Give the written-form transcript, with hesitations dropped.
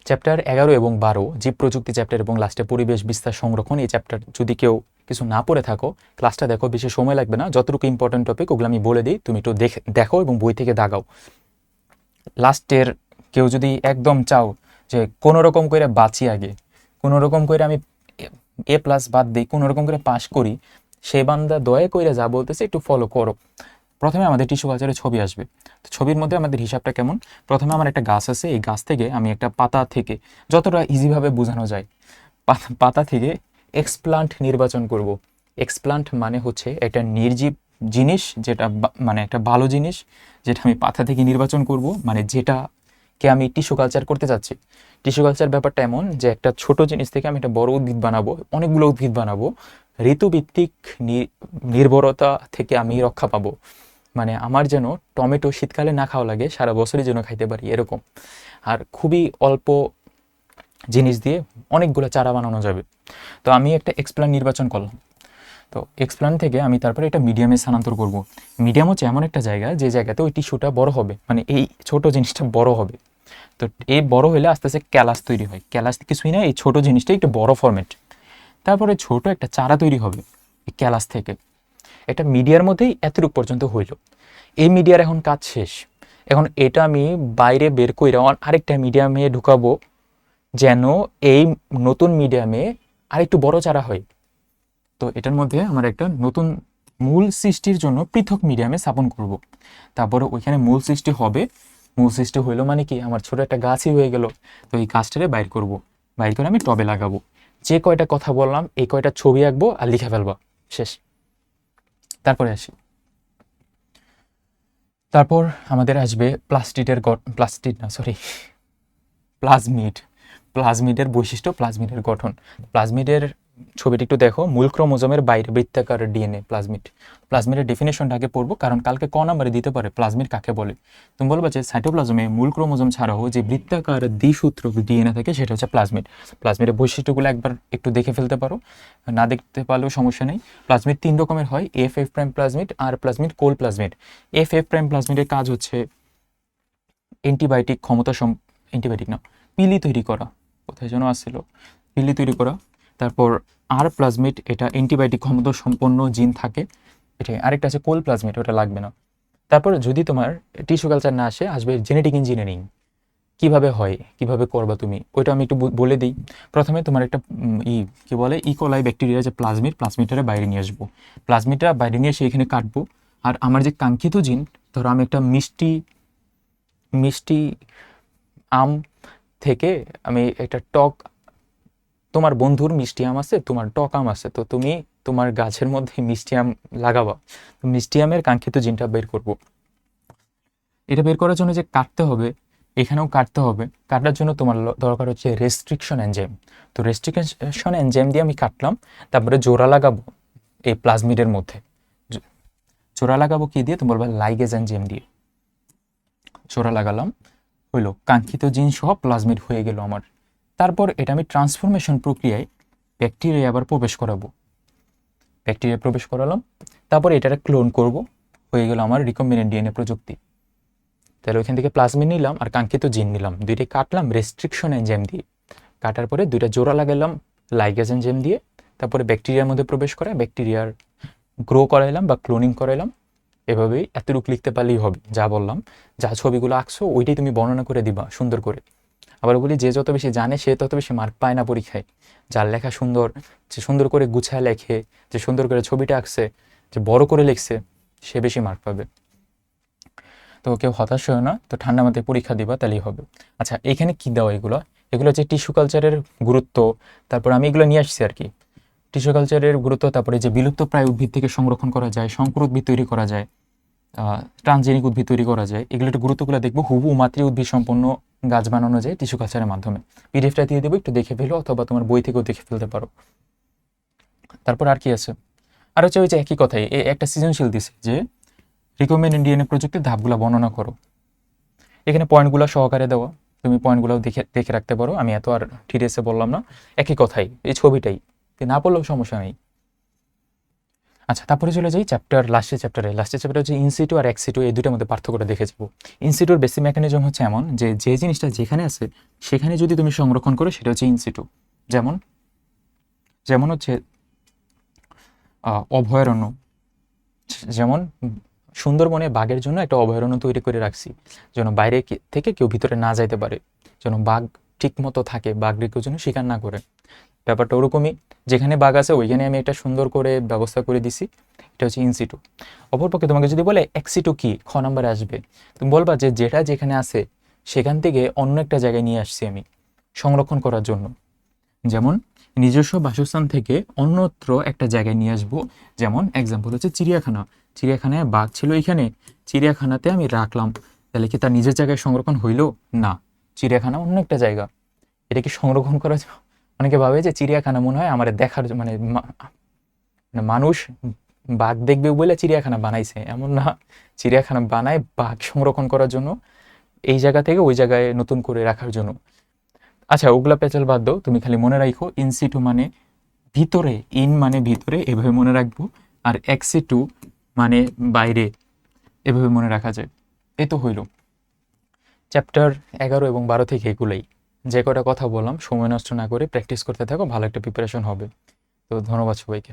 Chapter 11 এবং 12 জীব প্রযুক্তি চ্যাপ্টার এবং লাস্টে পরিবেশ বিস্তার সংরক্ষণ, এই চ্যাপ্টার যদি কেউ কিছু না পড়ে থাকো ক্লাসটা দেখো, বেশি সময় লাগবে না, যতটুকু ইম্পর্টেন্ট টপিক ওগুলো আমি বলে দিই, তুমি একটু দেখো এবং বই থেকে দাগাও। লাস্টের কেউ যদি একদম চাও যে কোনো রকম করে বাঁচি আগে, কোনো রকম করে আমি A+ বাদ দিই, কোনো রকম করে পাস করি, সেই বান্দা দয়া করে যা বলতেছে একটু ফলো করো। প্রথমে আমাদের টিস্যু কালচারের ছবি আসবে। তো ছবির মধ্যে আমাদের হিসাবটা কেমন, প্রথমে আমার একটা গাছ আছে, এই গাছ থেকে আমি একটা পাতা থেকে, যতটা ইজিভাবে বোঝানো যায়, পাতা থেকে এক্সপ্লান্ট নির্বাচন করব। এক্সপ্লান্ট মানে হচ্ছে একটা নির্জীব জিনিস, যেটা মানে একটা ভালো জিনিস, যেটা আমি পাতা থেকে নির্বাচন করব, মানে যেটাকে আমি টিস্যু কালচার করতে যাচ্ছি। টিস্যু কালচার ব্যাপারটা এমন যে একটা ছোট জিনিস থেকে আমি একটা বড় উদ্ভিদ বানাবো, অনেকগুলো উদ্ভিদ বানাবো, ঋতুভিত্তিক নির্ভরতা থেকে আমি রক্ষা পাবো। মানে আমার যেন টমেটো শীতকালে না খাওয়া লাগে, সারা বছরই যেন খাইতে পারি এরকম। আর খুবই অল্প জিনিস দিয়ে অনেকগুলো চারা বানানো যাবে। তো আমি একটা এক্সপ্লান্ট নির্বাচন করলাম। তো এক্সপ্লান্ট থেকে আমি তারপরে একটা মিডিয়ামে স্থানান্তর করব। মিডিয়াম হচ্ছে এমন একটা জায়গা যে জায়গাতে ওই টিস্যুটা বড় হবে, মানে এই ছোট জিনিসটা বড় হবে। তো এই বড় হলে আস্তে আস্তে ক্যালাস তৈরি হয়। ক্যালাস কিছুই না, এই ছোট জিনিসটা একটু বড় ফরম্যাট। তারপরে ছোট একটা চারা তৈরি হবে এই ক্যালাস থেকে। এটা মিডিয়ার মধ্যেই এতটুকু পর্যন্ত হইল। এই মিডিয়ার এখন কাজ শেষ। এখন এটা আমি বাইরে বের করে আরেকটা মিডিয়ামে ঢুকাবো, যেন এই নতুন মিডিয়ামে আরেকটু বড় চারা হয়। তো এটার মধ্যে আমার একটা নতুন মূল সৃষ্টির জন্য পৃথক মিডিয়ামে স্থাপন করব। তারপরে ওইখানে মূল সৃষ্টি হবে। মূল সৃষ্টি হইলো মানে কি, আমার ছোট একটা গাছই হয়ে গেল। তো এই গাছটারে বাইর করব, বাইর করে আমি টবে লাগাবো। যে কয়টা কথা বললাম এই কয়টা ছবি আঁকবো আর লিখে ফেলবা, শেষ। তারপরে আসি, তারপর আমাদের আসবে প্লাজমিড। প্লাজমিডের বৈশিষ্ট্য, প্লাজমিডের গঠন। প্লাজমিডের ছবিটা একটু দেখো, মূল ক্রোমোজোমের বাইরে বৃত্তাকার ডিএনএ প্লাজমিড। প্লাজমিডের ডেফিনেশনটা আগে পড়বো, কারণ কালকে ক নাম্বারে দিতে পারে প্লাজমিড কাকে বলে। তুমি বলবা যে সাইটোপ্লাজমে মূল ক্রোমোজোম ছাড়াও যে বৃত্তাকার দ্বিসূত্র ডিএনএ থাকে সেটা হচ্ছে প্লাজমিড। প্লাজমিডের বৈশিষ্ট্যগুলো একবার একটু দেখে ফেলতে পারো, না দেখতে পারলেও সমস্যা নেই। প্লাজমিড 3 রকমের হয়, এফ প্রাইম প্লাজমিড, আর প্লাজমিড, কোল প্লাজমিড। এফ প্রাইম প্লাজমিডের কাজ হচ্ছে অ্যান্টিবায়োটিক ক্ষমতা অ্যান্টিবায়োটিক না, পিলি তৈরি করা, কোথায় যেন আসছিল, পিলি তৈরি করা। তারপর আর প্লাজমিড, এটা অ্যান্টিবায়োটিক ক্ষমতা সম্পন্ন জিন থাকে, এটাই। আরেকটা আছে কোল প্লাজমিড, ওটা লাগবে না। তারপর যদি তোমার টিস্যু কালচার না আসবে জেনেটিক ইঞ্জিনিয়ারিং কিভাবে হয়, কিভাবে করবা তুমি, ওইটা আমি একটু বলে দিই। প্রথমে তোমার একটা কি বলে ইকোলাই ব্যাকটেরিয়া, যে প্লাজমিডটা বাইরে নিয়ে আসবো। প্লাজমিডটা বাইরে নিয়ে এসে এখানে কাটবো। আর আমার যে কাঙ্ক্ষিত জিন, ধরো আমি একটা মিষ্টি আম থেকে আমি একটা টক, তোমার বন্ধুর মিষ্টি আম আছে, তোমার টক আম আছে, তো তুমি তোমার গাছের মধ্যে মিষ্টি আম লাগাবা। তো মিষ্টি আমের কাঙ্ক্ষিত জিনটা বের করব। এটা বের করার জন্য যে কাটতে হবে, এখানেও কাটতে হবে। কাটার জন্য তোমার দরকার হচ্ছে রেস্ট্রিকশন এনজাইম। তো রেস্ট্রিকশন এনজাইম দিয়ে আমি কাটলাম। তারপরে জোড়া লাগাবো এই প্লাজমিডের মধ্যে। জোড়া লাগাবো কি দিয়ে, তুমি বলবা লাইগেজ এনজাইম দিয়ে। জোড়া লাগালাম, হইলো কাঙ্ক্ষিত জিন সহ প্লাজমিড হয়ে গেল আমার। তারপর এটা আমি ট্রান্সফরমেশন প্রক্রিয়ায় ব্যাকটেরিয়া আবার প্রবেশ করাবো। ব্যাকটেরিয়া প্রবেশ করালাম, তারপর এটাকে ক্লোন করব, হয়ে গেল আমার রিকম্বিনেন্ট ডিএনএ প্রযুক্তি। তাহলে ওইখান থেকে প্লাজমিড নিলাম আর কাঙ্ক্ষিত জিন নিলাম, দুইটাই কাটলাম রেস্ট্রিকশন এনজাইম দিয়ে। কাটার পরে দুইটা জোড়া লাগালাম লাইগেজ এনজাইম দিয়ে। তারপরে ব্যাকটেরিয়ার মধ্যে প্রবেশ করে ব্যাকটেরিয়ার গ্রো করাইলাম বা ক্লোনিং করাইলাম। এভাবেই এতটুকু লিখতে পারলেই হবে। যা বললাম, যা ছবিগুলো আঁকছো ওইটাই তুমি বর্ণনা করে দিবা সুন্দর করে। আবার বলি, যে যত বেশি জানে সে তত বেশি মার্ক পায় না পরীক্ষায়। যার লেখা সুন্দর, যে সুন্দর করে গুছায় লেখে, যে সুন্দর করে ছবিটা আঁকছে, যে বড় করে লিখছে, সে বেশি মার্ক পাবে। তো কেউ হতাশ হয় না, তো ঠান্ডা মাথায় পরীক্ষা দিবা, তাহলেই হবে। আচ্ছা, এখানে কি দেওয়া এগুলো হচ্ছে টিস্যু কালচারের গুরুত্ব। তারপর আমি এগুলো নিয়ে আসছি আর কি, টিস্যু কালচারের গুরুত্ব। তারপরে যে বিলুপ্ত প্রায় উদ্ভিদ থেকে সংরক্ষণ করা যায়, সংকর উদ্ভিদ তৈরি করা যায়, ট্রান্সজেনিক উদ্ভিদ তৈরি করা যায়, এগুলো একটু গুরুত্বগুলো দেখবো। হুবহু মাতৃ উদ্ভিদ সম্পন্ন গাছ বানানো যায় টিস্যু কালচারের মাধ্যমে। পিডিএফটা দিয়ে দেবো, একটু দেখে ফেলো, অথবা তোমার বই থেকেও দেখে ফেলতে পারো। তারপর আর কি আছে, আর হচ্ছে ওই যে একই কথাই, একটা সৃজনশীল দিছে যে রিকমেন্ড ডিএনএ প্রযুক্তির ধাপগুলো বর্ণনা করো। এখানে পয়েন্টগুলো সহকারে দেওয়া, তুমি পয়েন্টগুলো দেখে রাখতে পারো। আমি এত আর ডিটেলসে বললাম না, একই কথাই, এই ছবিটাই না পড়লেও সমস্যা নেই। আচ্ছা, তারপরে চলে যাই লাস্টের চ্যাপ্টারে হচ্ছে ইনসিটু আর এক্সিটু, এই দুটোর মধ্যে পার্থক্যটা দেখে যাবো। ইনসিটুর বেসিক মেকানিজম হচ্ছে এমন যে যে জিনিসটা যেখানে আছে সেখানে যদি তুমি সংরক্ষণ করো সেটা হচ্ছে ইনসিটু। যেমন যেমন হচ্ছে অভয়ারণ্য, যেমন সুন্দরবনে বাঘের জন্য একটা অভয়ারণ্য তৈরি করে রাখছি, যেন বাইরে থেকে কেউ ভিতরে না যাইতে পারে, যেন বাঘ ঠিক মতো থাকে, বাঘ কেউ যেন শিকার না করে। ব্যাপারটা ওরকমই, যেখানে বাঘ আছে ওইখানে আমি একটা সুন্দর করে ব্যবস্থা করে দিছি, এটা হচ্ছে ইনসিটু। অপরপক্ষে তোমাকে যদি বলে এক্সিটু কি, খ নাম্বারে আসবে, তুমি বলবা যে যেটা যেখানে আছে সেখান থেকে অন্য একটা জায়গায় নিয়ে আসছি আমি সংরক্ষণ করার জন্য। যেমন নিজস্ব বাসস্থান থেকে অন্যত্র একটা জায়গায় নিয়ে আসবো। যেমন এক্সাম্পল হচ্ছে চিড়িয়াখানা, চিড়িয়াখানায় বাঘ ছিল এখানে, চিড়িয়াখানাতে আমি রাখলাম, তাহলে কি তার নিজের জায়গায় সংরক্ষণ হইল না, চিড়িয়াখানা অন্য একটা জায়গা, এটা কি সংরক্ষণ করা যায়? অনেকে ভাবে যে চিড়িয়াখানা মনে হয় আমার দেখার মানে মানে মানুষ বাঘ দেখবে বলে চিড়িয়াখানা বানাইছে, এমন না। চিড়িয়াখানা বানায় বাঘ সংরক্ষণ করার জন্য, এই জায়গা থেকে ওই জায়গায় নতুন করে রাখার জন্য। আচ্ছা, ওগুলা পেঁচাল বাদ দাও, তুমি খালি মনে রাখো ইনসিটু মানে ভিতরে, ইন মানে ভিতরে, এভাবে মনে রাখবো। আর এক্সিটু মানে বাইরে, এভাবে মনে রাখা যায়। এই তো হইল চ্যাপ্টার 11 এবং 12 থেকে এগুলোই। যে কটা কথা বললাম সময় নষ্ট না করে প্র্যাকটিস করতে থাকো, ভালো একটা প্রিপারেশন হবে। তো ধন্যবাদ সবাইকে।